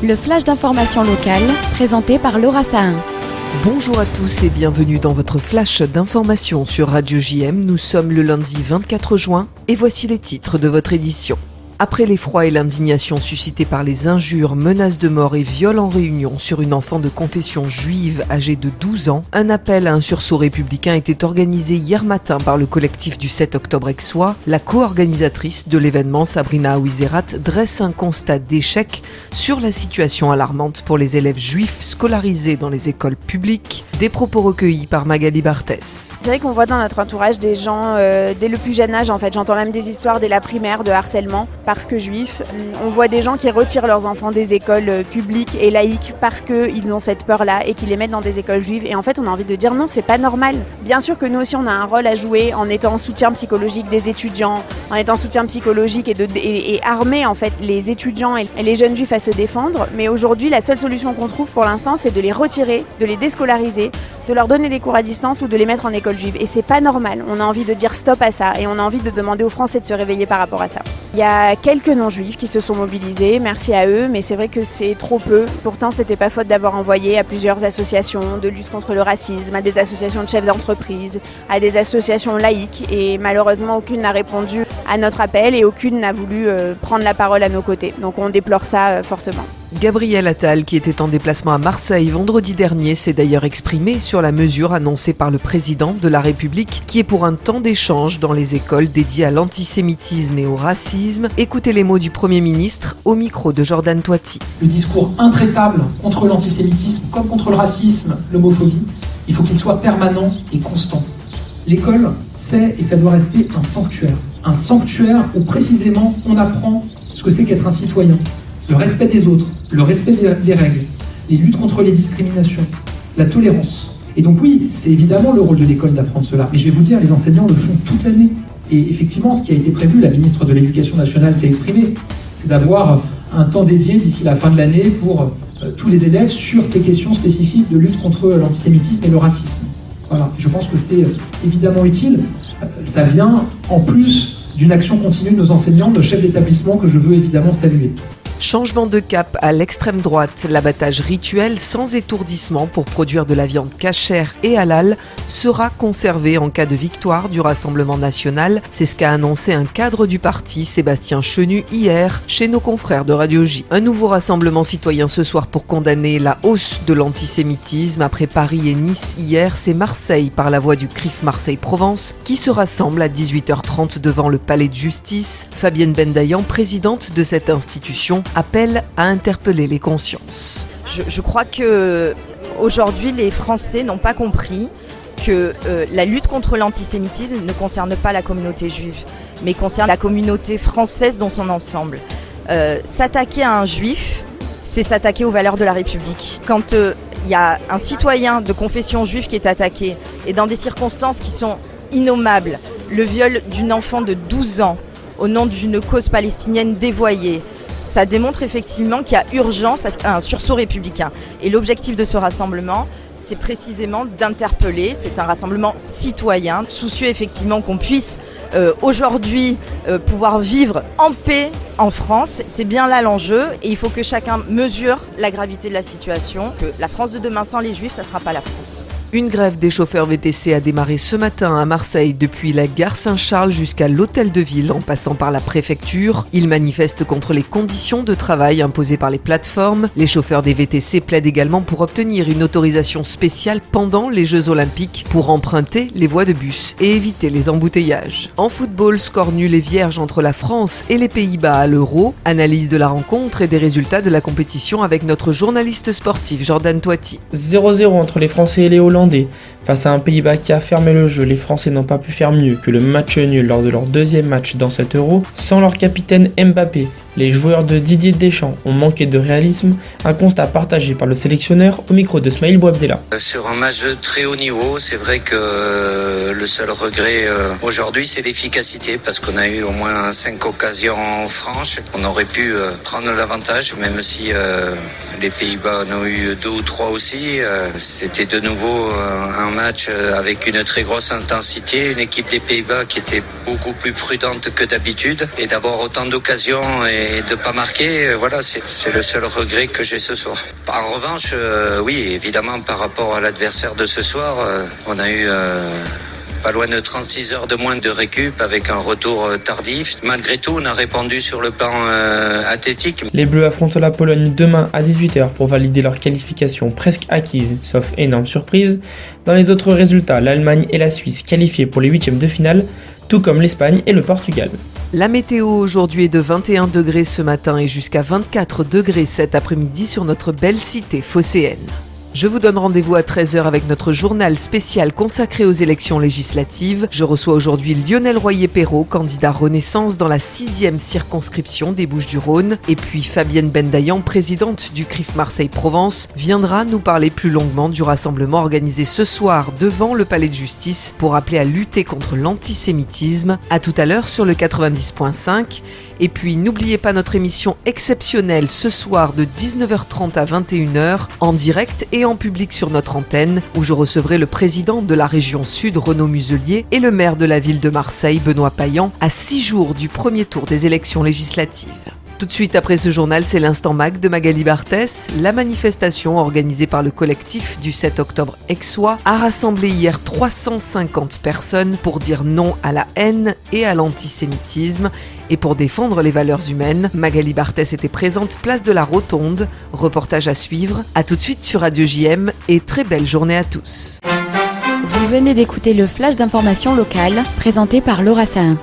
Le flash d'information locale, présenté par Laura Sahin. Bonjour à tous et bienvenue dans votre flash d'information sur Radio JM. Nous sommes le lundi 24 juin et voici les titres de votre édition. Après l'effroi et l'indignation suscités par les injures, menaces de mort et viols en réunion sur une enfant de confession juive âgée de 12 ans, un appel à un sursaut républicain était organisé hier matin par le collectif du 7 octobre aixois. La co-organisatrice de l'événement, Sabrina Aouizerat, dresse un constat d'échec sur la situation alarmante pour les élèves juifs scolarisés dans les écoles publiques. Des propos recueillis par Magali Barthès. C'est vrai qu'on voit dans notre entourage des gens, dès le plus jeune âge en fait, j'entends même des histoires dès la primaire de harcèlement parce que juifs. On voit des gens qui retirent leurs enfants des écoles publiques et laïques parce qu'ils ont cette peur-là et qui les mettent dans des écoles juives. Et en fait, on a envie de dire non, c'est pas normal. Bien sûr que nous aussi, on a un rôle à jouer en étant soutien psychologique des étudiants, en étant soutien psychologique et armer en fait les étudiants et les jeunes juifs à se défendre. Mais aujourd'hui, la seule solution qu'on trouve pour l'instant, c'est de les retirer, de les déscolariser, de leur donner des cours à distance ou de les mettre en école juive. Et c'est pas normal. On a envie de dire stop à ça et on a envie de demander aux Français de se réveiller par rapport à ça. Il y a quelques non-juifs qui se sont mobilisés, merci à eux, mais c'est vrai que c'est trop peu. Pourtant, c'était pas faute d'avoir envoyé à plusieurs associations de lutte contre le racisme, à des associations de chefs d'entreprise, à des associations laïques, et malheureusement, aucune n'a répondu à notre appel et aucune n'a voulu prendre la parole à nos côtés. Donc on déplore ça fortement. Gabriel Attal, qui était en déplacement à Marseille vendredi dernier, s'est d'ailleurs exprimé sur la mesure annoncée par le président de la République, qui est pour un temps d'échange dans les écoles dédiées à l'antisémitisme et au racisme. Écoutez les mots du Premier ministre au micro de Jordan Toiti. Le discours intraitable contre l'antisémitisme comme contre le racisme, l'homophobie, il faut qu'il soit permanent et constant. L'école, c'est et ça doit rester un sanctuaire où précisément on apprend ce que c'est qu'être un citoyen. Le respect des autres, le respect des règles, les luttes contre les discriminations, la tolérance. Et donc oui, c'est évidemment le rôle de l'école d'apprendre cela. Mais je vais vous dire, les enseignants le font toute l'année. Et effectivement, ce qui a été prévu, la ministre de l'Éducation nationale s'est exprimée, c'est d'avoir un temps dédié d'ici la fin de l'année pour tous les élèves sur ces questions spécifiques de lutte contre l'antisémitisme et le racisme. Voilà, je pense que c'est évidemment utile. Ça vient en plus d'une action continue de nos enseignants, de chefs d'établissement que je veux évidemment saluer. Changement de cap à l'extrême droite, l'abattage rituel sans étourdissement pour produire de la viande cachère et halal sera conservé en cas de victoire du Rassemblement national. C'est ce qu'a annoncé un cadre du parti, Sébastien Chenu, hier chez nos confrères de Radio J. Un nouveau rassemblement citoyen ce soir pour condamner la hausse de l'antisémitisme. Après Paris et Nice hier, c'est Marseille par la voix du CRIF Marseille-Provence qui se rassemble à 18h30 devant le palais de justice. Fabienne Bendayan, présidente de cette institution, appelle à interpeller les consciences. Je crois que aujourd'hui les Français n'ont pas compris que la lutte contre l'antisémitisme ne concerne pas la communauté juive, mais concerne la communauté française dans son ensemble. S'attaquer à un juif, c'est s'attaquer aux valeurs de la République. Quand il y a un citoyen de confession juive qui est attaqué, et dans des circonstances qui sont innommables, le viol d'une enfant de 12 ans au nom d'une cause palestinienne dévoyée, ça démontre effectivement qu'il y a urgence à un sursaut républicain. Et l'objectif de ce rassemblement, c'est précisément d'interpeller. C'est un rassemblement citoyen, soucieux effectivement qu'on puisse aujourd'hui pouvoir vivre en paix en France. C'est bien là l'enjeu et il faut que chacun mesure la gravité de la situation. Que la France de demain sans les Juifs, ça ne sera pas la France. Une grève des chauffeurs VTC a démarré ce matin à Marseille depuis la gare Saint-Charles jusqu'à l'hôtel de ville en passant par la préfecture. Ils manifestent contre les conditions de travail imposées par les plateformes. Les chauffeurs des VTC plaident également pour obtenir une autorisation spéciale pendant les Jeux Olympiques pour emprunter les voies de bus et éviter les embouteillages. En football, score nul et vierge entre la France et les Pays-Bas à l'Euro. Analyse de la rencontre et des résultats de la compétition avec notre journaliste sportif Jordan Toiti. 0-0 entre les Français et les Hollandais. Face à un Pays-Bas qui a fermé le jeu, les Français n'ont pas pu faire mieux que le match nul lors de leur deuxième match dans cet Euro. Sans leur capitaine Mbappé, les joueurs de Didier Deschamps ont manqué de réalisme, un constat partagé par le sélectionneur au micro de Smaïl Bouabdella. Sur un match de très haut niveau, c'est vrai que le seul regret aujourd'hui, c'est l'efficacité, parce qu'on a eu au moins 5 occasions franches. On aurait pu prendre l'avantage, même si les Pays-Bas en ont eu 2 ou 3 aussi. C'était de nouveau un un match avec une très grosse intensité, une équipe des Pays-Bas qui était beaucoup plus prudente que d'habitude, et d'avoir autant d'occasions et de pas marquer, voilà, c'est le seul regret que j'ai ce soir. En revanche, oui, évidemment, par rapport à l'adversaire de ce soir, on a eu pas loin de 36 heures de moins de récup avec un retour tardif. Malgré tout, on a répondu sur le plan athlétique. Les Bleus affrontent la Pologne demain à 18h pour valider leur qualification presque acquise, sauf énorme surprise. Dans les autres résultats, l'Allemagne et la Suisse qualifiées pour les huitièmes de finale, tout comme l'Espagne et le Portugal. La météo aujourd'hui est de 21 degrés ce matin et jusqu'à 24 degrés cet après-midi sur notre belle cité phocéenne. Je vous donne rendez-vous à 13h avec notre journal spécial consacré aux élections législatives. Je reçois aujourd'hui Lionel Royer-Perrault, candidat Renaissance dans la 6e circonscription des Bouches-du-Rhône. Et puis Fabienne Bendayan, présidente du CRIF Marseille-Provence, viendra nous parler plus longuement du rassemblement organisé ce soir devant le Palais de Justice pour appeler à lutter contre l'antisémitisme. À tout à l'heure sur le 90.5. Et puis n'oubliez pas notre émission exceptionnelle ce soir de 19h30 à 21h en direct et en public sur notre antenne, où je recevrai le président de la région Sud, Renaud Muselier, et le maire de la ville de Marseille, Benoît Payan, à 6 jours du premier tour des élections législatives. Tout de suite après ce journal, c'est l'Instant Mag de Magali Barthès. La manifestation organisée par le collectif du 7 octobre Aixois a rassemblé hier 350 personnes pour dire non à la haine et à l'antisémitisme et pour défendre les valeurs humaines. Magali Barthès était présente place de la Rotonde. Reportage à suivre. À tout de suite sur Radio JM et très belle journée à tous. Vous venez d'écouter le flash d'information locale présenté par Laura Sahin.